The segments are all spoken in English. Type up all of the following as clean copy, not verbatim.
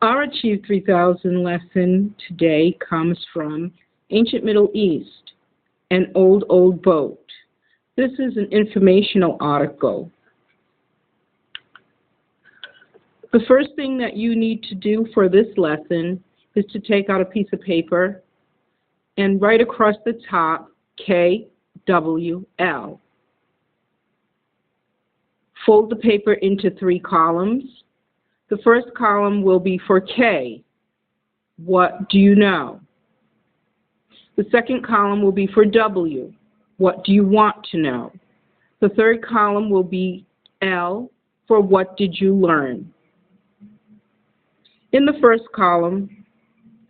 Our Achieve 3000 lesson today comes from Ancient Middle East, an old boat. This is an informational article. The first thing that you need to do for this lesson is to take out a piece of paper and write across the top KWL. Fold the paper into 3 columns. The first column will be for K. What do you know? The second column will be for W. What do you want to know? The third column will be L for what did you learn? In the first column,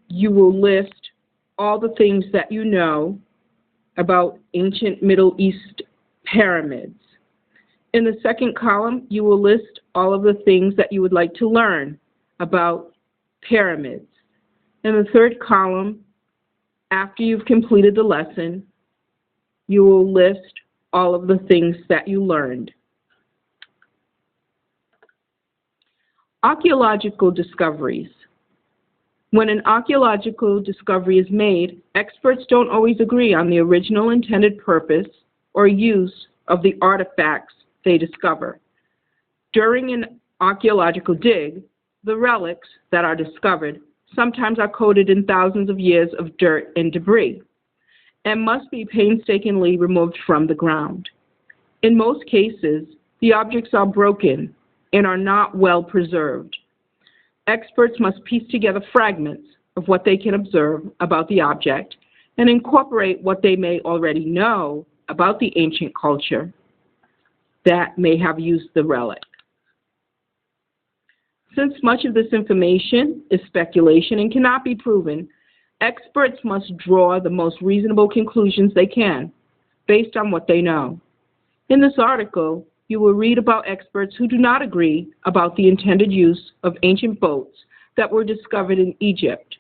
you will list all the things that you know about ancient Middle East pyramids. In the second column, you will list all of the things that you would like to learn about pyramids. In the third column, after you've completed the lesson, you will list all of the things that you learned. Archaeological discoveries. When an archaeological discovery is made, experts don't always agree on the original intended purpose or use of the artifacts they discover. During an archaeological dig, the relics that are discovered sometimes are coated in thousands of years of dirt and debris and must be painstakingly removed from the ground. In most cases, the objects are broken and are not well preserved. Experts must piece together fragments of what they can observe about the object and incorporate what they may already know about the ancient culture that may have used the relic. Since much of this information is speculation and cannot be proven, experts must draw the most reasonable conclusions they can based on what they know. In this article, you will read about experts who do not agree about the intended use of ancient boats that were discovered in Egypt.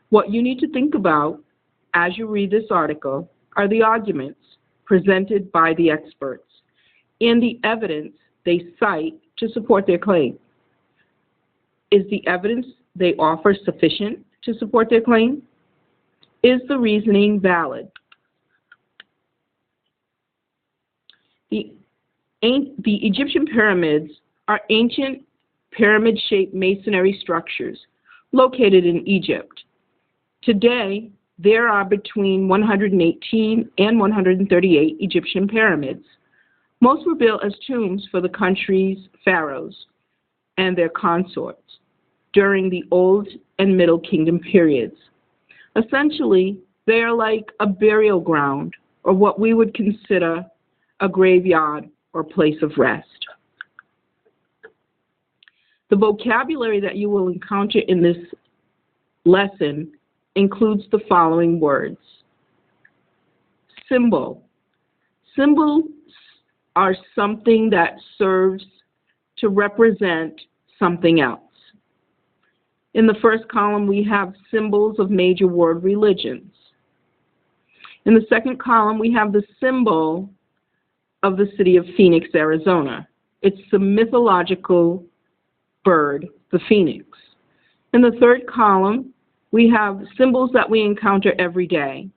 What you need to think about as you read this article are the arguments presented by the experts and the evidence they cite to support their claim. Is the evidence they offer sufficient to support their claim? Is the reasoning valid? The Egyptian pyramids are ancient pyramid-shaped masonry structures located in Egypt. Today, there are between 118 and 138 Egyptian pyramids. Most were built as tombs for the country's pharaohs and their consorts during the Old and Middle Kingdom periods. Essentially, they are like a burial ground, or what we would consider a graveyard or place of rest. The vocabulary that you will encounter in this lesson includes the following words. Symbol. Symbols are something that serves to represent something else. In the first column, we have symbols of major world religions. In the second column, we have the symbol of the city of Phoenix, Arizona. It's the mythological bird, the phoenix. In the third column, we have symbols that we encounter every day.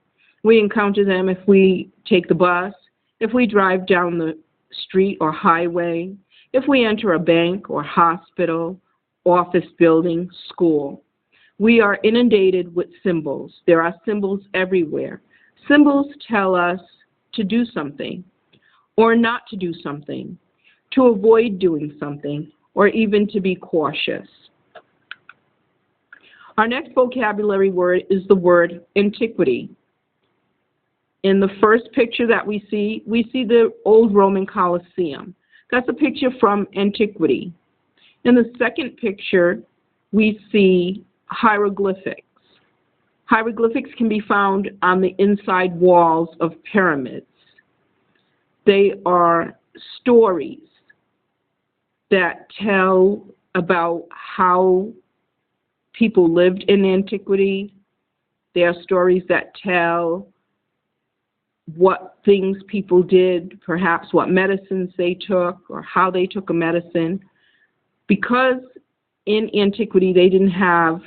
We encounter them if we take the bus, if we drive down the street or highway, if we enter a bank or hospital, office building, school. We are inundated with symbols. There are symbols everywhere. Symbols tell us to do something or not to do something, to avoid doing something, or even to be cautious. Our next vocabulary word is the word antiquity. In the first picture that we see the old Roman Colosseum. That's a picture from antiquity. In the second picture, we see hieroglyphics. Hieroglyphics can be found on the inside walls of pyramids. They are stories that tell about how people lived in antiquity. They are stories that tell what things people did, perhaps what medicines they took or how they took a medicine. Because in antiquity, they didn't have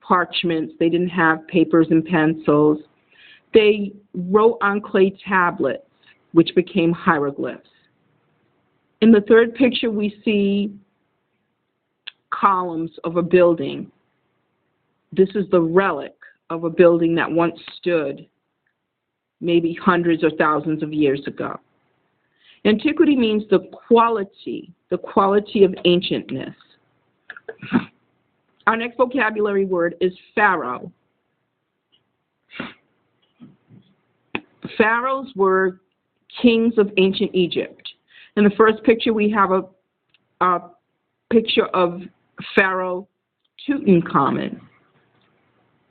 parchments, they didn't have papers and pencils. They wrote on clay tablets, which became hieroglyphs. In the third picture, we see columns of a building. This is the relic of a building that once stood maybe hundreds or thousands of years ago. Antiquity means the quality of ancientness. Our next vocabulary word is pharaoh. Pharaohs were kings of ancient Egypt. In the first picture, we have a picture of Pharaoh Tutankhamun,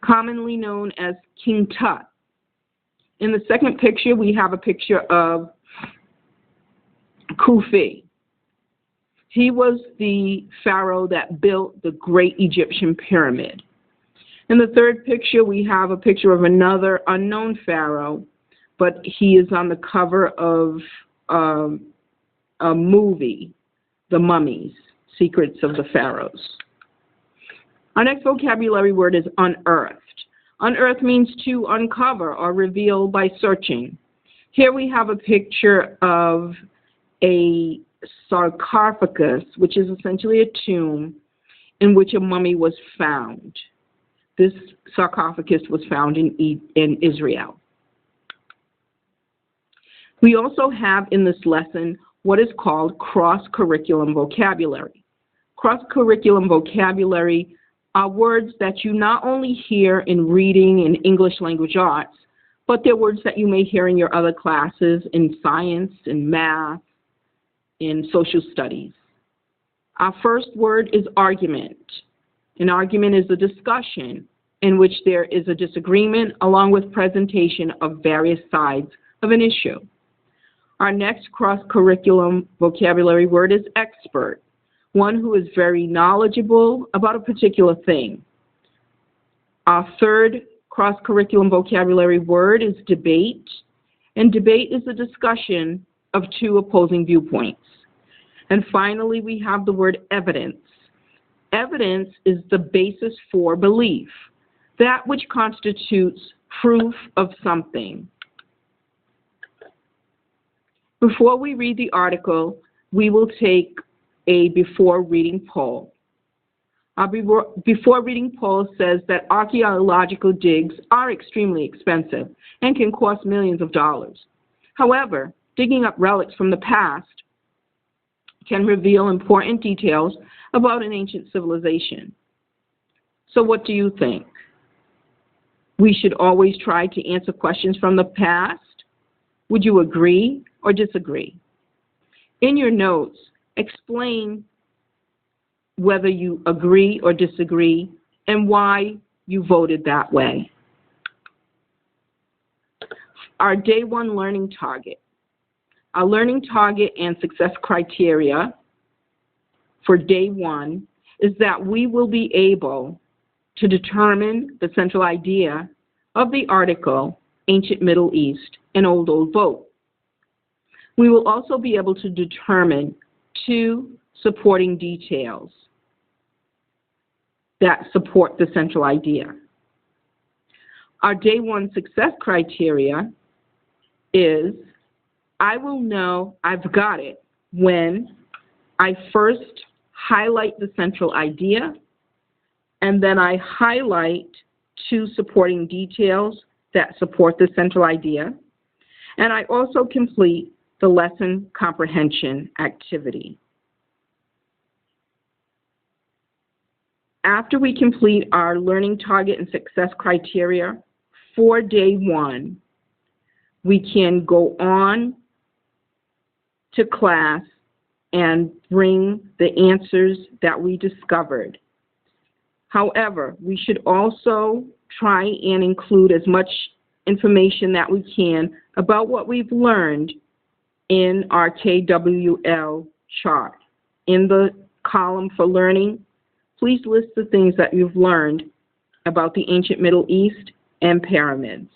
commonly known as King Tut. In the second picture, we have a picture of Khufu. He was the pharaoh that built the great Egyptian pyramid. In the third picture, we have a picture of another unknown pharaoh, but he is on the cover of a movie, The Mummies, Secrets of the Pharaohs. Our next vocabulary word is unearthed. Unearthed means to uncover or reveal by searching. Here we have a picture of a sarcophagus, which is essentially a tomb in which a mummy was found. This sarcophagus was found in Israel. We also have in this lesson what is called cross-curriculum vocabulary. Cross-curriculum vocabulary are words that you not only hear in reading in English language arts, but they're words that you may hear in your other classes in science, in math, in social studies. Our first word is argument. An argument is a discussion in which there is a disagreement along with presentation of various sides of an issue. Our next cross-curriculum vocabulary word is expert, one who is very knowledgeable about a particular thing. Our third cross-curriculum vocabulary word is debate, and debate is a discussion of two opposing viewpoints. And finally, we have the word evidence. Evidence is the basis for belief, that which constitutes proof of something. Before we read the article, we will take a before reading poll. Our before reading poll says that archaeological digs are extremely expensive and can cost millions of dollars. However, digging up relics from the past can reveal important details about an ancient civilization. So what do you think? We should always try to answer questions from the past? Would you agree or disagree? In your notes, explain whether you agree or disagree and why you voted that way. Our Day 1 learning target. Our learning target and success criteria for Day 1 is that we will be able to determine the central idea of the article, Ancient Middle East, and Old Vote. We will also be able to determine two supporting details that support the central idea. Our Day 1 success criteria is, I will know I've got it when I first highlight the central idea, and then I highlight two supporting details that support the central idea, and I also complete the lesson comprehension activity. After we complete our learning target and success criteria for Day 1, we can go on to class and bring the answers that we discovered. However, we should also try and include as much information that we can about what we've learned in our KWL chart. In the column for learning, please list the things that you've learned about the ancient Middle East and pyramids.